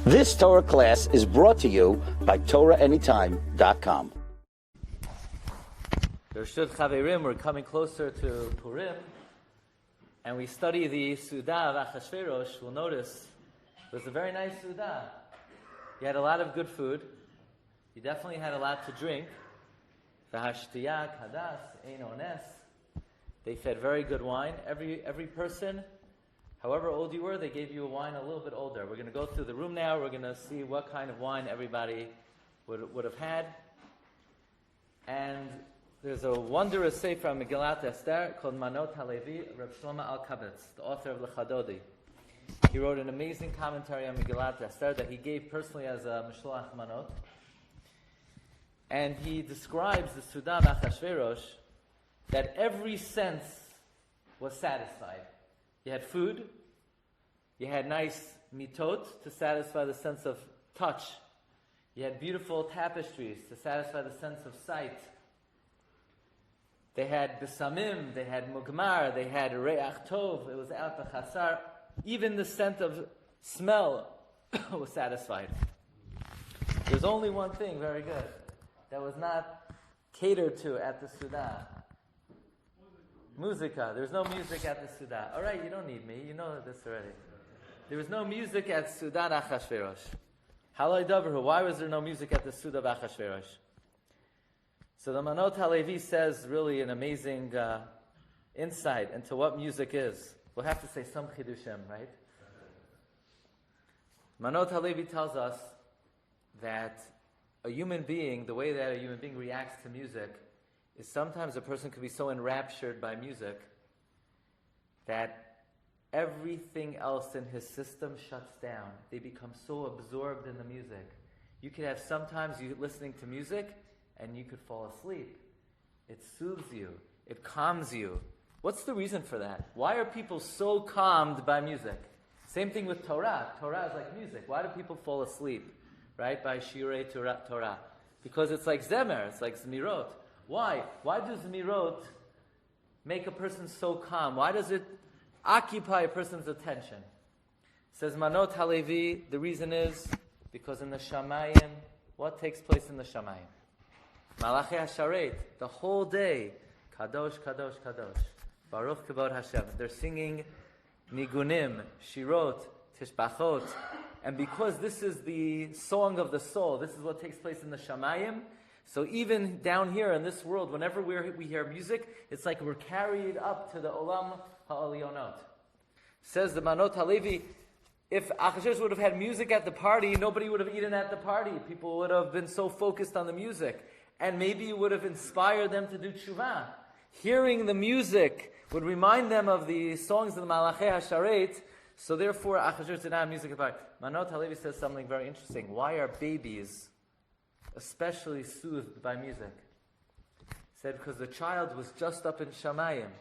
This Torah class is brought to you by TorahAnytime.com. We're coming closer to Purim, and we study the Seuda of Achasveirosh. We'll notice it was a very nice Seuda. He had a lot of good food. He definitely had a lot to drink. V'hashtiyak hadas ein ones. They fed very good wine. Every person, however old you were, they gave you a wine a little bit older. We're going to go through the room now. We're going to see what kind of wine everybody would have had. And there's a wondrous sefer from Megillas Esther called Manot HaLevi, Reb Shlomo Al-Kabetz, the author of Lechadodi. He wrote an amazing commentary on Megillas Esther that he gave personally as a Mishloach Manot. And he describes the Seuda of Achasveirosh that every sense was satisfied. You had food, you had nice mitot to satisfy the sense of touch, you had beautiful tapestries to satisfy the sense of sight. They had besamim, they had mugmar, they had re'ach tov, it was out the chasar. Even the scent of smell was satisfied. There's only one thing, very good, that was not catered to at the Seuda. Musica. There's no music at the Seuda. All right, you don't need me. You know this already. There was no music at Seuda Achasveirosh. Haloi Davarhu. Why was there no music at the Seuda of Achasveirosh? So the Manot HaLevi says really an amazing insight into what music is. We'll have to say some chidushim, right? Manot HaLevi tells us that a human being, the way that a human being reacts to music, is sometimes a person could be so enraptured by music that everything else in his system shuts down. They become so absorbed in the music. You could have sometimes you listening to music and you could fall asleep. It soothes you. It calms you. What's the reason for that? Why are people so calmed by music? Same thing with Torah. Torah is like music. Why do people fall asleep? Right? By Shiurei Torah. Because it's like Zemer. It's like Zmirot. Why? Why does Zmirot make a person so calm? Why does it occupy a person's attention? Says Manot HaLevi, the reason is because in the Shamayim, what takes place in the Shamayim? Malachei HaSharet, the whole day, Kadosh, Kadosh, Kadosh, Baruch Kavod Hashem. They're singing Nigunim, Shirot, Tishbachot, and because this is the song of the soul, this is what takes place in the Shamayim. So even down here in this world, whenever we hear music, it's like we're carried up to the Olam HaAliyonot. Says the Manot HaLevi, if Achasveirosh would have had music at the party, nobody would have eaten at the party. People would have been so focused on the music. And maybe it would have inspired them to do tshuva. Hearing the music would remind them of the songs of the Malachei HaSharet. So therefore, Achasveirosh did not have music at the party. Manot HaLevi says something very interesting. Why are babies especially soothed by music? He said because the child was just up in Shamayim,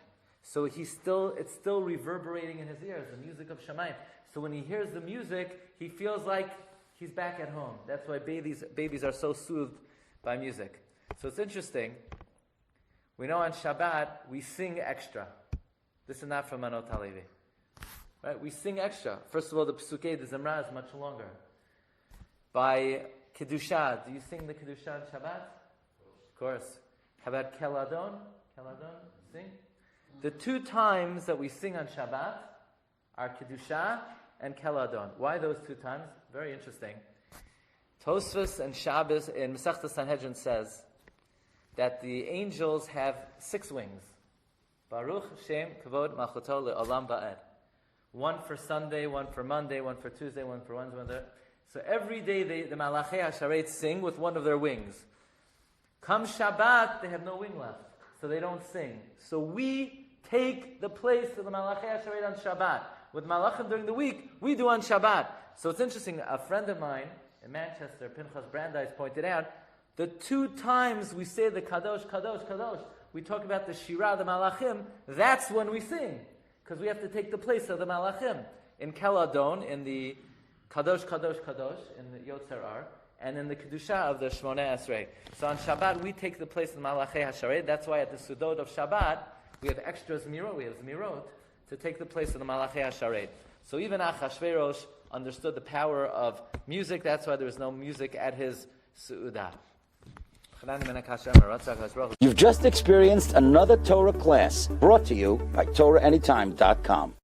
so it's still reverberating in his ears, the music of Shamayim. So when he hears the music, he feels like he's back at home. That's why babies are so soothed by music. So it's interesting. We know on Shabbat we sing extra. This is not from Manot HaLevi. Right? We sing extra. First of all, the Pesukei, the Zemra is much longer. By Kedusha. Do you sing the Kedusha on Shabbat? Of course. How about Keladon? Keladon? Sing? The two times that we sing on Shabbat are Kedusha and Keladon. Why those two times? Very interesting. Tosfos and Shabbos in Masechta Sanhedrin says that the angels have 6 wings. Baruch Shem Kavod Malchuto Le'olam Ba'ed. One for Sunday, one for Monday, one for Tuesday, one for Wednesday. So every day the Malachei HaSharet sing with one of their wings. Come Shabbat, they have no wing left, so they don't sing. So we take the place of the Malachei HaSharet on Shabbat. With Malachim during the week, we do on Shabbat. So it's interesting, a friend of mine in Manchester, Pinchas Brandeis, pointed out, the 2 times we say the Kadosh, Kadosh, Kadosh, we talk about the Shirah, the Malachim, that's when we sing. Because we have to take the place of the Malachim. In Keladon, in the Kadosh, Kadosh, Kadosh, in the Yotzer Ar, and in the Kedusha of the Shmoneh Esrei. So on Shabbat, we take the place of the Malachei HaSharet. That's why at the Sudot of Shabbat, we have extra Zmirot, we have Zmirot, to take the place of the Malachei HaSharet. So even Achasveirosh understood the power of music. That's why there was no music at his Seuda. You've just experienced another Torah class brought to you by TorahAnytime.com.